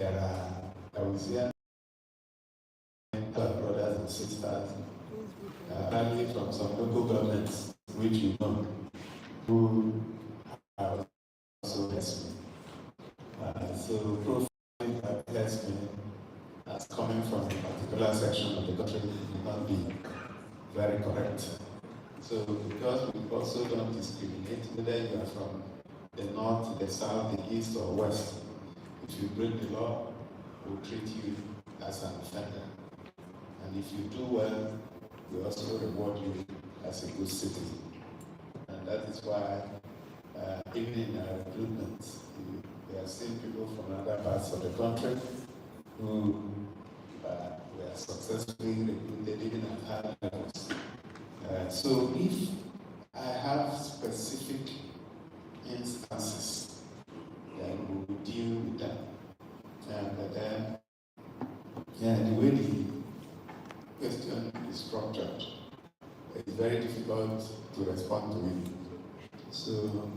there are Awuzian brothers and sisters, mainly from some local governments, which you know, who are also herdsmen. So profiling that herdsmen as coming from a particular section of the country may not be very correct. So because we also don't discriminate, whether you are from the north, the south, the east, or west, if you break the law, we'll treat you as an offender. And if you do well, we also reward you as a good citizen. And that is why, even in our recruitment, we have seen people from other parts of the country who were successfully recruited even at high levels. So if I have specific instances, then we will deal with them. But then, the way the question is structured, it's very difficult to respond to it. So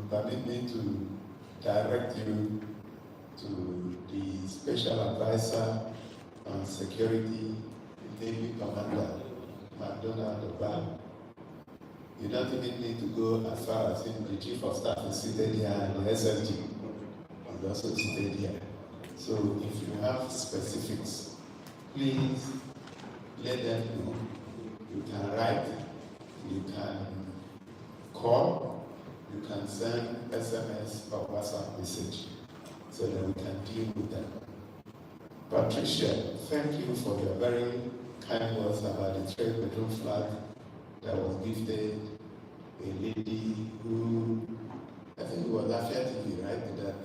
permit me to direct you to the Special Advisor on Security, Navy Commander, McDonald Obama. You don't even need to go as far as in the Chief of Staff is seated here and the SSG is also seated here. So if you have specifics, please let them know. You can write, you can call, you can send SMS or WhatsApp message so that we can deal with them. Patricia, thank you for your very kind words about the 3-bedroom flat that was gifted a lady who, I think it was Abia TV, right, that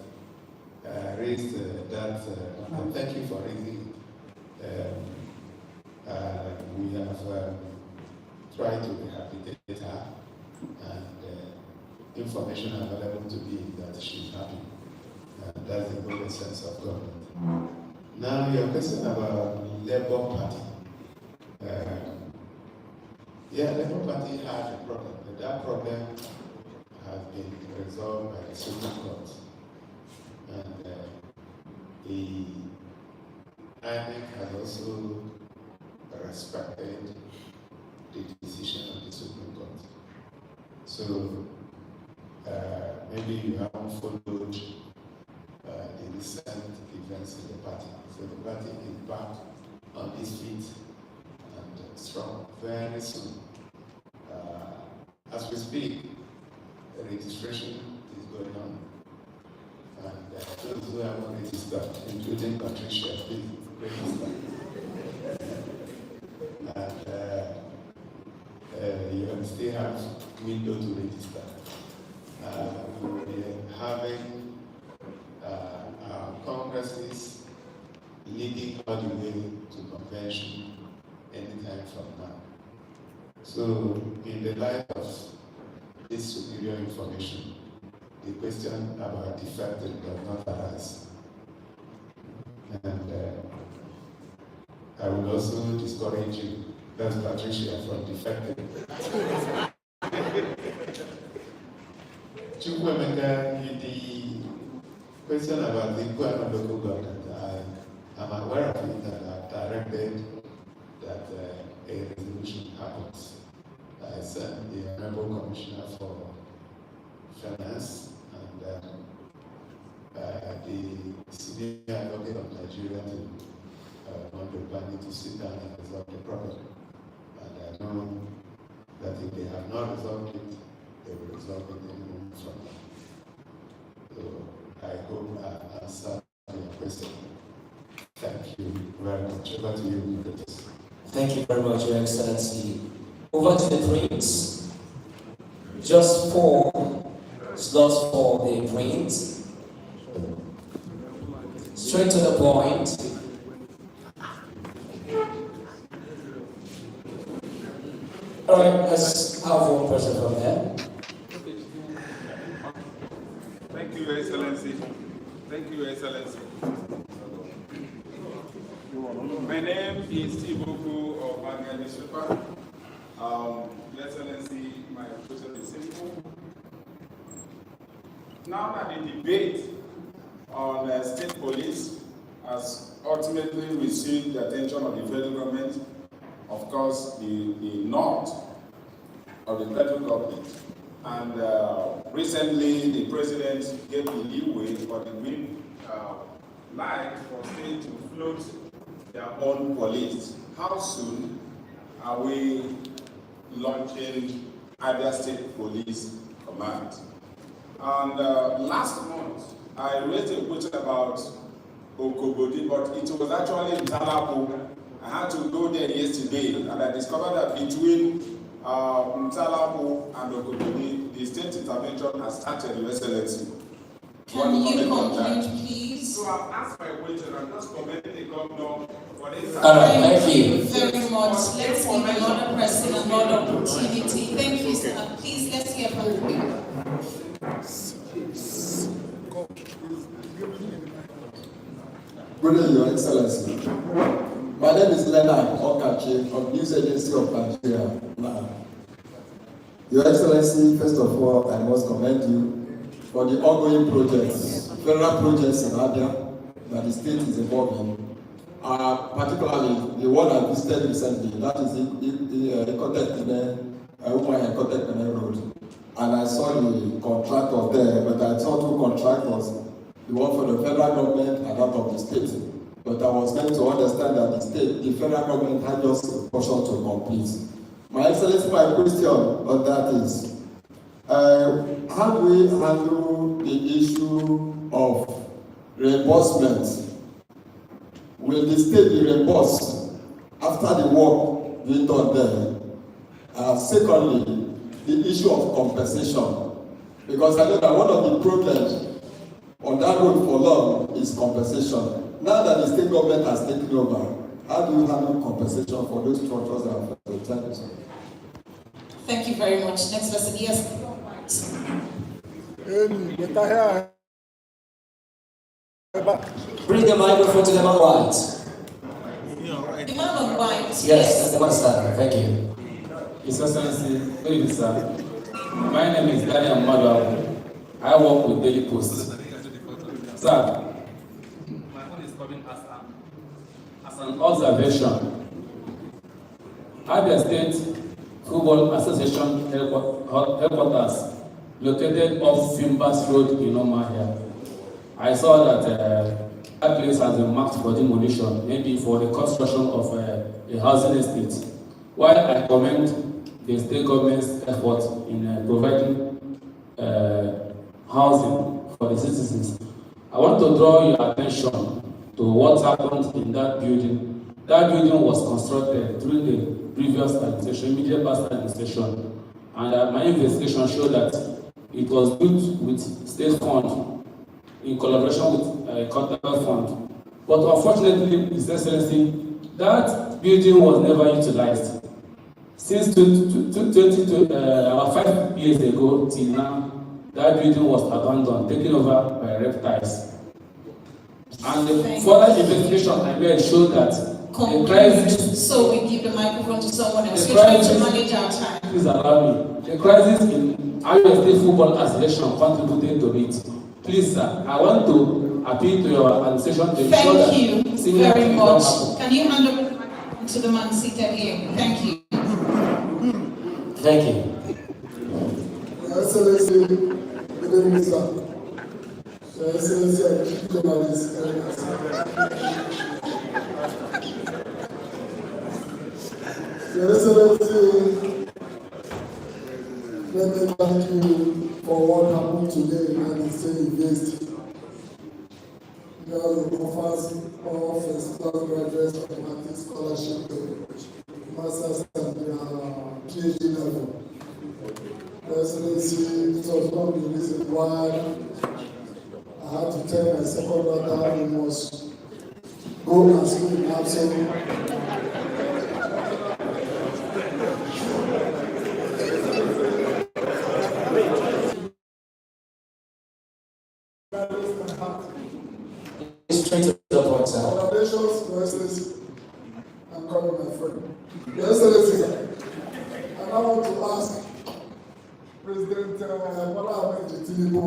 raised that, and thank you for raising it. We have tried to rehabilitate her, and information available to me that she's happy. That's the good sense of government. Now, your question about Labour Party. Labour Party had a problem, but that problem has been resolved by the Supreme Court. And the INEC has also respected the decision of the Supreme Court. So maybe you haven't followed the recent events in the party. So the party is back on its feet and strong very soon. As we speak, the registration is going on. And those who haven't registered, including Patricia, please register. And you still have window to register. We will be having our congresses leading all the way to convention anytime from now. So, in the light of this superior information, the question about defecting does not arise. And I will also discourage you, that's Patricia, from defecting. Chukwemeka, the question about the Guam local government, I am aware of it and I've directed that a resolution happens. I sent the Honorable Commissioner for Finance and the Senior Advocate of Nigeria to planning to sit down and resolve the problem. And I know that if they have not resolved it, they will resolve it any moment from now. So I hope I answered your question. Thank you very much. Over to you, Curtis. Thank you very much, Your Excellency. Over to the Prince. Just 4 slots for the Prince. Straight to the point. All right, let's have one person from there. Thank you, Your Excellency. Thank you, Your Excellency. My name is Tiboku of Abia Super. Your Excellency, my question is simple. Now that the debate on state police has ultimately received the attention of the federal government, of course, the north of the federal government. And recently, the president gave the leeway for the green light for states to float their own police. How soon are we launching Abia State Police Command? And last month, I raised a question about Okobodi, but it was actually in Talapo. I had to go there yesterday, and I discovered that between Talapo and Okobodi, the state intervention has started, Your Excellency. Can you conclude, please? So I've asked my question, I'm just commenting the governor for this. All right, thank you. Very much. Let's give another person another opportunity. Thank you, sir. Please, let's hear from you. Good evening, Your Excellency. My name is Leonard Okachi of News Agency of Nigeria. Your Excellency, first of all, I must commend you for the ongoing projects, federal projects in Abia that the state is involved in. Particularly the one I visited recently, that is the Umaya Road. And I saw the contractor there, but I saw two contractors, the one for the federal government and that of the state. But I was meant to understand that the federal government had just a portion to complete. My Excellency, my question on that is, how do we handle the issue of reimbursement? Will the state be reimbursed after the work being done there? Secondly, the issue of compensation. Because I know that one of the problems on that road for long is compensation. Now that the state government has taken over, how do you handle compensation for those structures that are affected? Thank you very much. Next person, yes. Bring the microphone to the man right. The man on white. Yes, that's the man standing. Thank you. His Excellency, good evening, sir. My name is Daniel Madu. I work with Daily Post. Sir, my phone is coming as an observation. Abia State Football Association headquarters located off Fimbas Road in Omahia. I saw that that place has been marked for demolition, maybe for the construction of a housing estate. While I commend the state government's effort in providing housing for the citizens, I want to draw your attention to what happened in that building. That building was constructed during the previous administration, immediate past administration, and my investigation showed that it was built with state fund in collaboration with a contractor fund. But unfortunately, His Excellency, that building was never utilized. Since about 5 years ago till now, that building was abandoned, taken over by reptiles. And the further investigation I made showed that the crisis. So we give the microphone to someone else. The We're trying to crisis, manage our time. please allow me. The crisis in Abia State Football Association contributed to it. Please, sir, I want to appeal to your administration to ensure that. Thank you very much. Can you hand over the microphone to the man seated here? Thank you. Thank you. Your Excellency, good evening, sir. Your Excellency, I keep journalists. Your Excellency, let me thank you for what happened today in the United States University. You offers all first-class graduates automatic scholarship to masters and PhD level. Your Excellency, this was one of the reasons why I had to tell my second daughter we must go and school in Abia. Straight to the point, sir. Congratulations, Your Excellency. I'm coming, my friend. Your Excellency, I now want to ask President Bola Ahmed Tinubu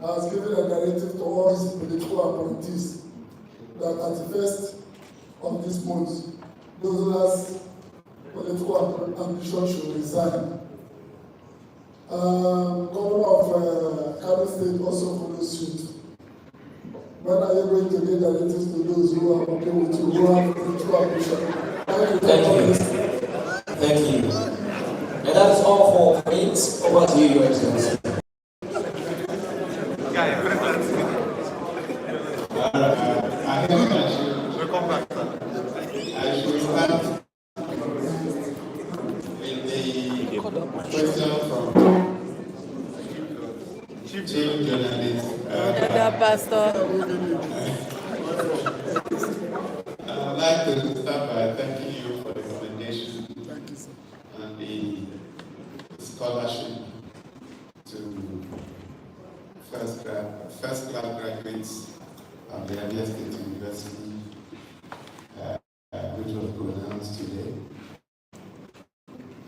has given a directive to all his political appointees that at the first of this month, those who has political ambition should resign. Governor of Kano State also follows suit. When are you going to get directives to those who are okay with you, who have political ambition? Thank you. And that is all for minutes. Over to you, Your Excellency. I think I should start with the question from Chief Journalist. Pastor. I'd like to start by thanking you for the commendation and the scholarship to first class graduates of the Abia State University, which was pronounced today,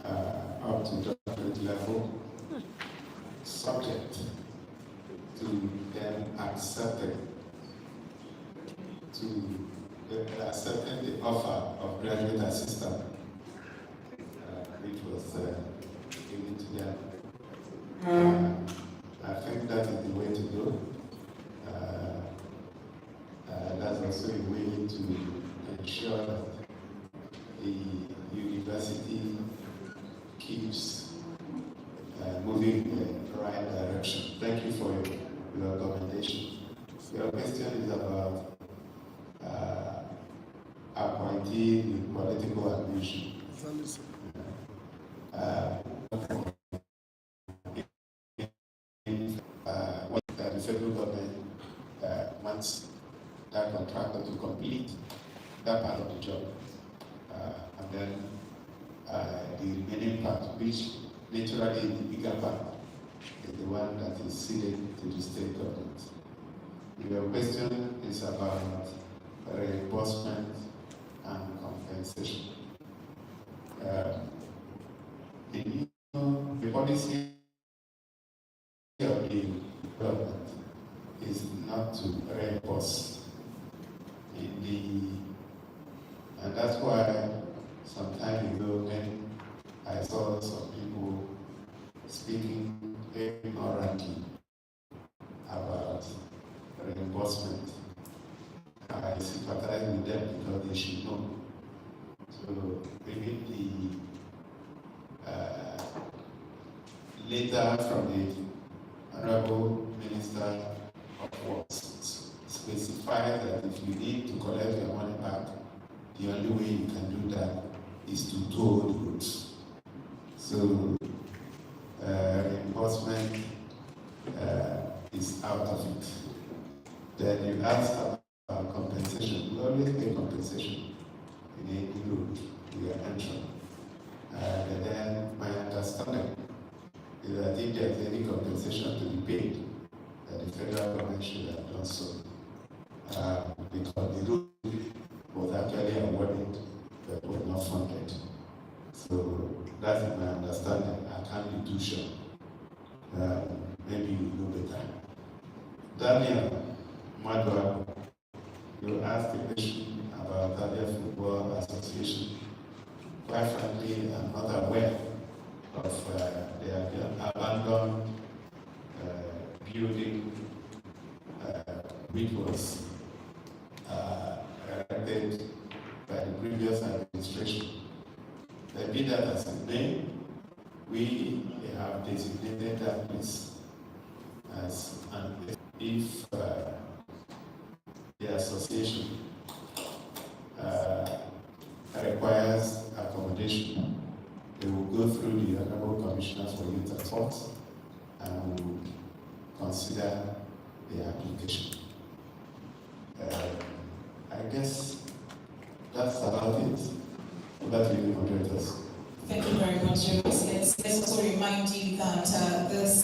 up to doctorate level, subject to them accepting the offer of graduate assistant, which was given to them. I think that is the way to go. That's also a way to ensure that the university keeps moving in the right direction. Thank you for your recommendation. Your question is about appointee with political ambition. What the federal government wants that contractor to complete that part of the job, and then the remaining part, which literally the bigger part, is the one that is ceded to the state government. Your question is about reimbursement and compensation. The policy of the government is not to reimburse and that's why some time ago when I saw some people speaking ignorantly about reimbursement, I sympathize with them because they should know. So maybe the letter from the Honorable Minister of Works specifies that if you need to collect your money back, the only way you can do that is to tow the roads. So reimbursement is out of it. Then you ask about compensation. We always pay compensation in any road we are entering. And then my understanding is that if there is any compensation to be paid, that the federal government should have done so. Because the road was actually awarded but was not funded. So that's my understanding. I can't be too sure. Maybe you know better. Daniel Madwa, you asked a question about Abia Football Association. Quite frankly, I'm not aware of the abandoned building which was erected by the previous administration. The be that as it may, we have designated that place as an if the association requires accommodation, they will go through the Honorable Commissioners for Youth and Sports and will consider the application. I guess that's about it. Over to you, moderators. Thank you very much, Your Excellency. Let's also remind you that this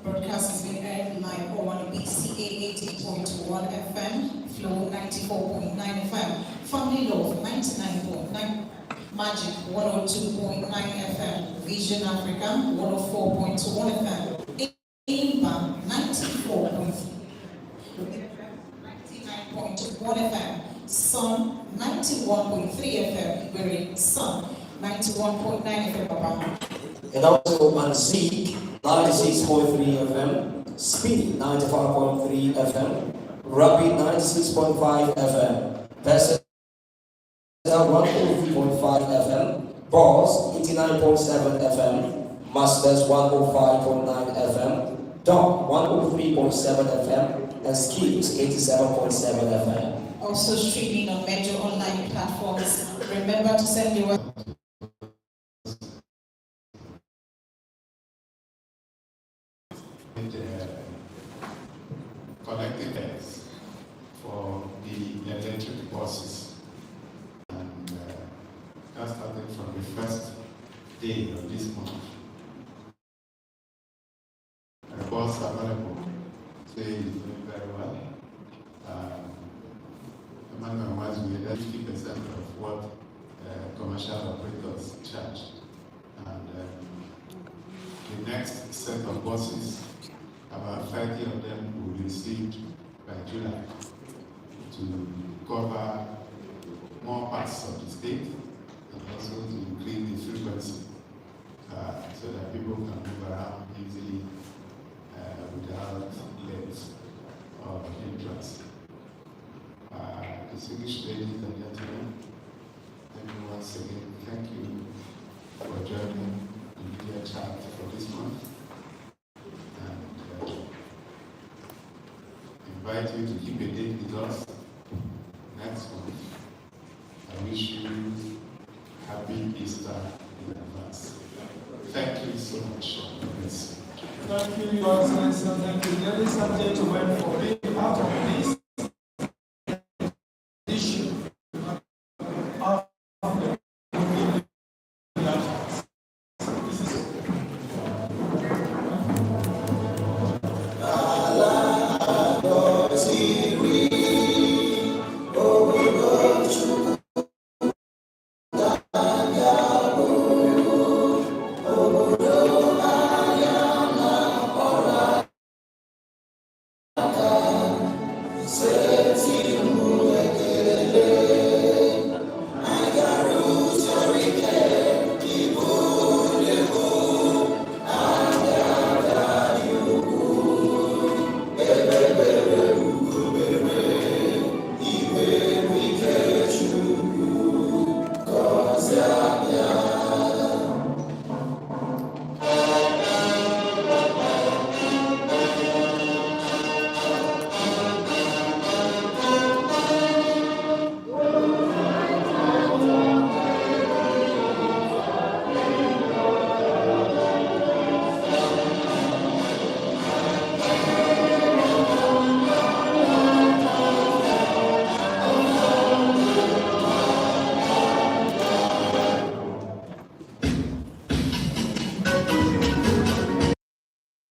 broadcast has been aired live on BCA 80.1 FM, Flow 94.9 FM, Family Love 99.9, Magic 102.9 FM, Vision Africa 104.1 FM, Imba 99.1 FM, Sun 91.3 FM, Igbere, Sun 91.9 FM, Baba. And also on Zeke 96.3 FM, Speed 95.3 FM, Rapid 96.5 FM, Pesca 103.5 FM, Balls 89.7 FM, Masters 105.9 FM, Dog 103.7 FM, and Skips 87.7 FM. Also streaming on major online platforms. Remember to send your collective heads for the electric buses. And that started from the first day of this month. The bus available today is doing very well. Among us, we had 50% of what commercial operators charge. And the next set of buses, about 30 of them will be received by July to cover more parts of the state and also to increase the frequency so that people can move around easily without delays or hindrance. Distinguished ladies and gentlemen, let me once again thank you for joining the media chat for this month. Invite you to keep a date with us next month. I wish you happy Easter in advance. Thank you so much. Thank you, Your Excellency. Thank you, ladies and gentlemen, for being